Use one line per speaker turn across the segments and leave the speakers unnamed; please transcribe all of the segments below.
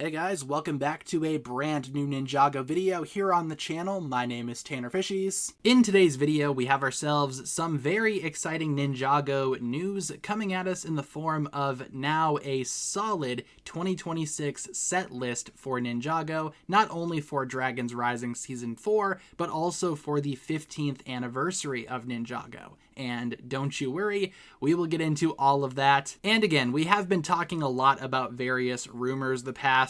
Hey guys, welcome back to a brand new Ninjago video here on the channel. My name is TannerFishies. In today's video, we have ourselves some very exciting Ninjago news coming at us in the form of now a solid 2026 set list for Ninjago, not only for Dragons Rising Season 4, but also for the 15th anniversary of Ninjago. And don't you worry, we will get into all of that. And again, we have been talking a lot about various rumors the past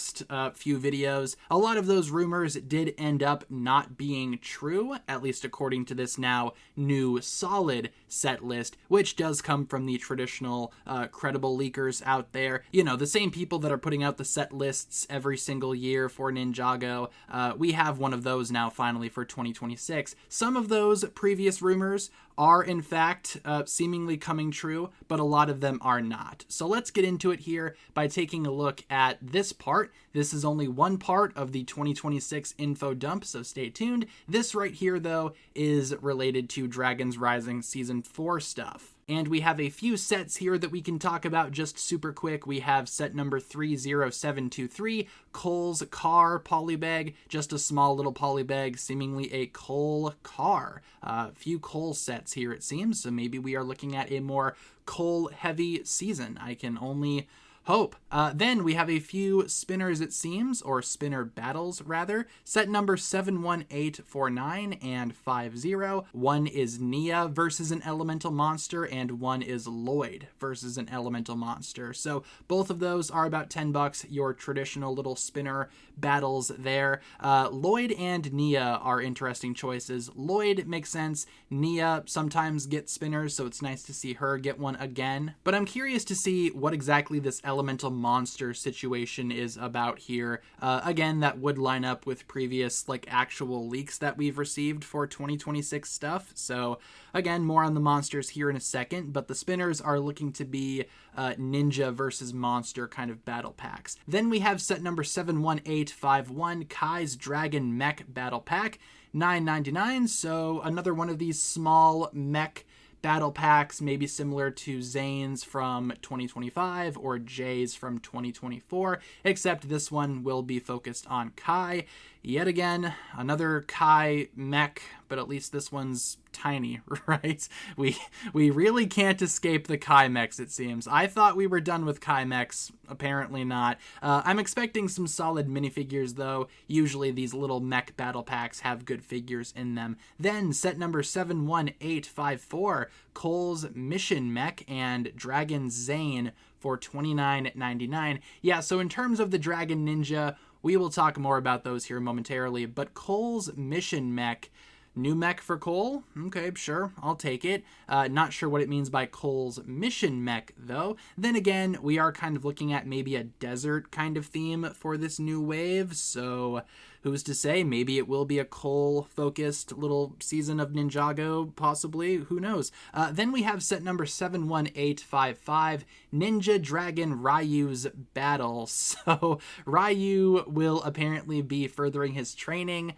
few videos. A lot of those rumors did end up not being true, at least according to this now new solid set list, which does come from the traditional credible leakers out there. You know, the same people that are putting out the set lists every single year for Ninjago. We have one of those now finally for 2026. Some of those previous rumors are in fact seemingly coming true, but a lot of them are not. So let's get into it here by taking a look at this part. This is only one part of the 2026 info dump, so stay tuned. This right here, though, is related to Dragons Rising Season 4 stuff. And we have a few sets here that we can talk about just super quick. We have set number 30723, Cole's Car Polybag, just a small little polybag, seemingly a Cole car. A few Cole sets here, it seems, so maybe we are looking at a more Cole-heavy season. I can only hope. Then we have a few spinners, it seems, or spinner battles, rather. Set number 71849 and 50. One is Nia versus an elemental monster, and one is Lloyd versus an elemental monster. So both of those are about $10, your traditional little spinner battles there. Lloyd and Nia are interesting choices. Lloyd makes sense. Nia sometimes gets spinners, so it's nice to see her get one again. But I'm curious to see what exactly this elemental monster situation is about here. Again, that would line up with previous actual leaks that we've received for 2026 stuff. So again, more on the monsters here in a second, but the spinners are looking to be ninja versus monster kind of battle packs. Then we have set number 71851, Kai's Dragon Mech Battle Pack, $9.99. So another one of these small mech battle packs, maybe similar to Zane's from 2025 or Jay's from 2024, except this one will be focused on Kai. Yet again, another Kai mech, but at least this one's tiny, right? We really can't escape the Kai mechs, it seems. I thought we were done with Kai mechs. Apparently not. I'm expecting some solid minifigures, though. Usually these little mech battle packs have good figures in them. Then set number 71854, Cole's Mission Mech and Dragon Zane for $29.99. Yeah, so in terms of the Dragon Ninja, we will talk more about those here momentarily, but Cole's Mission Mech, new mech for Cole? Okay, sure, I'll take it. Not sure what it means by Cole's Mission Mech, though. Then again, we are kind of looking at maybe a desert kind of theme for this new wave, so who's to say? Maybe it will be a Cole-focused little season of Ninjago, possibly. Who knows? Then we have set number 71855, Ninja Dragon Ryu's Battle. So Ryu will apparently be furthering his training.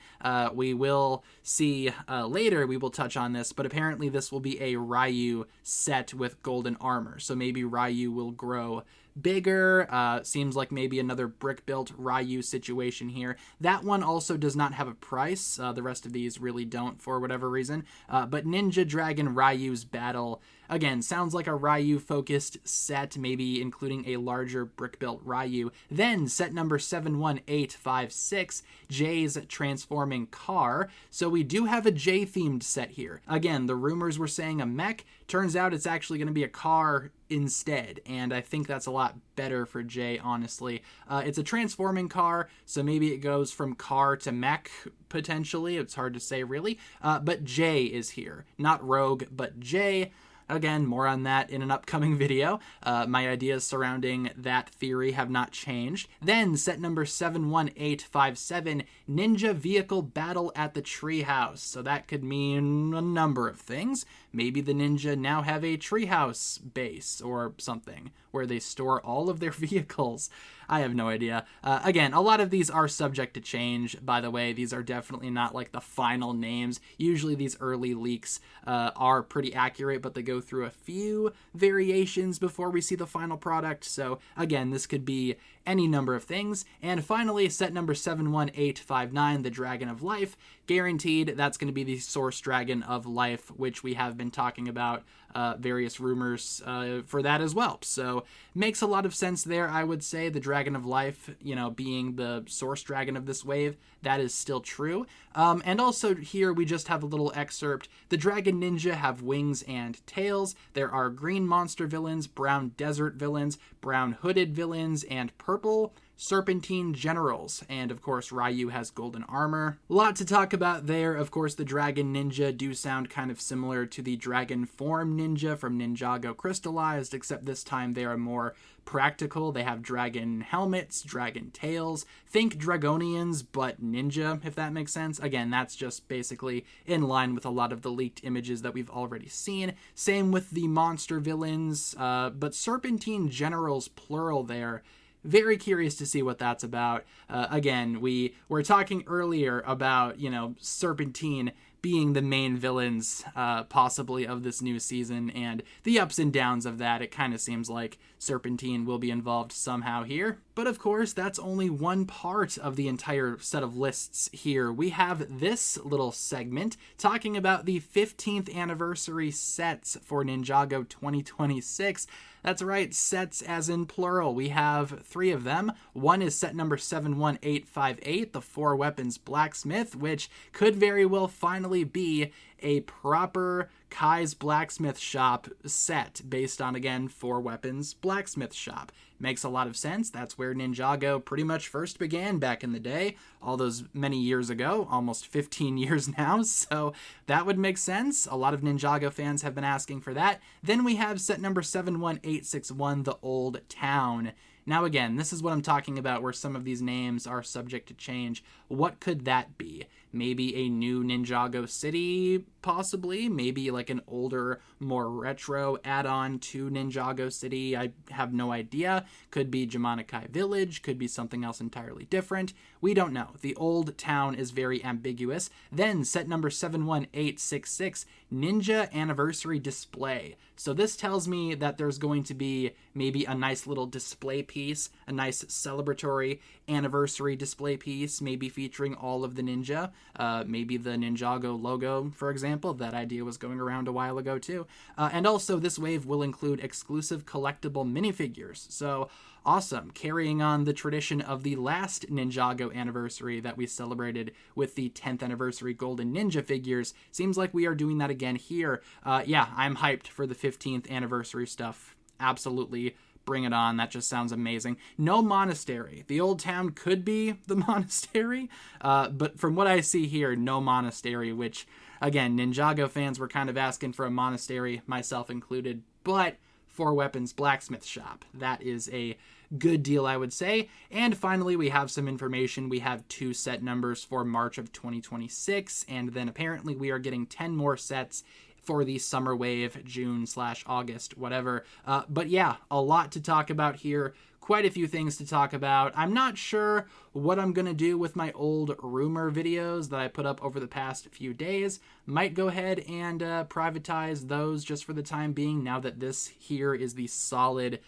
We will see later, we will touch on this, but apparently this will be a Ryu set with golden armor. So maybe Ryu will grow bigger. Seems like maybe another brick-built Ryu situation here. That one also does not have a price. The rest of these really don't for whatever reason. But Ninja Dragon Ryu's Battle, again, sounds like a Ryu-focused set, maybe including a larger brick-built Ryu. Then set number 71856, Jay's Transforming Car. So we do have a Jay-themed set here. Again, the rumors were saying a mech. Turns out it's actually going to be a car instead, and I think that's a lot better for Jay, honestly. It's a transforming car, so maybe it goes from car to mech, potentially. It's hard to say, really. But Jay is here. Not Rogue, but Jay. Again, more on that in an upcoming video. My ideas surrounding that theory have not changed. Then, set number 71857, Ninja Vehicle Battle at the Treehouse. So that could mean a number of things. Maybe the ninja now have a treehouse base or something where they store all of their vehicles. I have no idea. Again, a lot of these are subject to change, by the way. These are definitely not like the final names. Usually these early leaks are pretty accurate, but they go go through a few variations before we see the final product. So again, this could be any number of things. And finally, set number 71859, the Dragon of Life. Guaranteed, that's going to be the Source Dragon of Life, which we have been talking about various rumors for that as well. So makes a lot of sense there, I would say. The Dragon of Life, you know, being the source dragon of this wave, that is still true. And also here we just have a little excerpt. The Dragon Ninja have wings and tails. There are green monster villains, brown desert villains, brown hooded villains, and purple serpentine generals, and of course Ryu has golden armor. A lot to talk about there. Of course, the Dragon Ninja do sound kind of similar to the Dragon Form Ninja from Ninjago Crystallized, except this time they are more practical. They have dragon helmets, dragon tails. Think Dragonians, but ninja, if that makes sense. Again, that's just basically in line with a lot of the leaked images that we've already seen. Same with the monster villains, but serpentine generals, plural there. Very curious to see what that's about. Again, we were talking earlier about, you know, Serpentine being the main villains possibly of this new season, and the ups and downs of that. It kind of seems like Serpentine will be involved somehow here. But of course, that's only one part of the entire set of lists here. We have this little segment talking about the 15th anniversary sets for Ninjago 2026. That's right, sets as in plural. We have 3 of them. One is set number 71858, the 4 Weapons Blacksmith, which could very well finally be a proper Kai's Blacksmith Shop set based on, again, 4 Weapons Blacksmith Shop. Makes a lot of sense. That's where Ninjago pretty much first began back in the day, all those many years ago, almost 15 years now, so that would make sense. A lot of Ninjago fans have been asking for that. Then we have set number 71861, the Old Town. Now again, this is what I'm talking about, where some of these names are subject to change. What could that be? Maybe a new Ninjago City, possibly. Maybe like an older, more retro add-on to Ninjago City. I have no idea. Could be Jamanakai Village. Could be something else entirely different. We don't know. The Old Town is very ambiguous. Then set number 71866, Ninja Anniversary Display. So this tells me that there's going to be maybe a nice little display piece, a nice celebratory anniversary display piece, maybe featuring all of the ninja, maybe the Ninjago logo, for example. That idea was going around a while ago too. And also this wave will include exclusive collectible minifigures. So awesome, carrying on the tradition of the last Ninjago anniversary that we celebrated with the 10th anniversary Golden Ninja figures. Seems like we are doing that again here. Yeah, I'm hyped for the 15th anniversary stuff. Absolutely. Bring it on. That just sounds amazing. No monastery. The Old Town could be the monastery, but from what I see here, no monastery, which, again, Ninjago fans were kind of asking for a monastery, myself included, but 4 Weapons Blacksmith Shop. That is a good deal, I would say. And finally, we have some information. We have 2 set numbers for March of 2026, and then apparently we are getting 10 more sets for the summer wave, June/August, whatever. But yeah, a lot to talk about here. Quite a few things to talk about. I'm not sure what I'm going to do with my old rumor videos that I put up over the past few days. Might go ahead and privatize those just for the time being, now that this here is the solid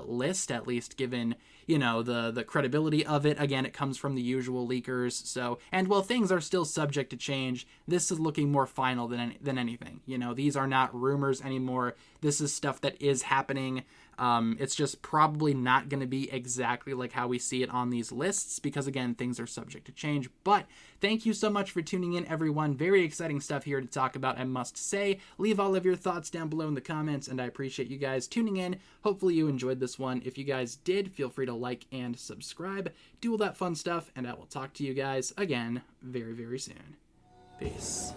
list, at least given, you know, the credibility of it. Again, it comes from the usual leakers, so, and while things are still subject to change, this is looking more final than anything. You know, these are not rumors anymore. This is stuff that is happening. It's just probably not going to be exactly like how we see it on these lists, because again, things are subject to change. But thank you so much for tuning in, everyone. Very exciting stuff here to talk about, I must say. Leave all of your thoughts down below in the comments, and I appreciate you guys tuning in. Hopefully you enjoyed this one. If you guys did, feel free to like and subscribe, do all that fun stuff, and I will talk to you guys again very, very soon. Peace.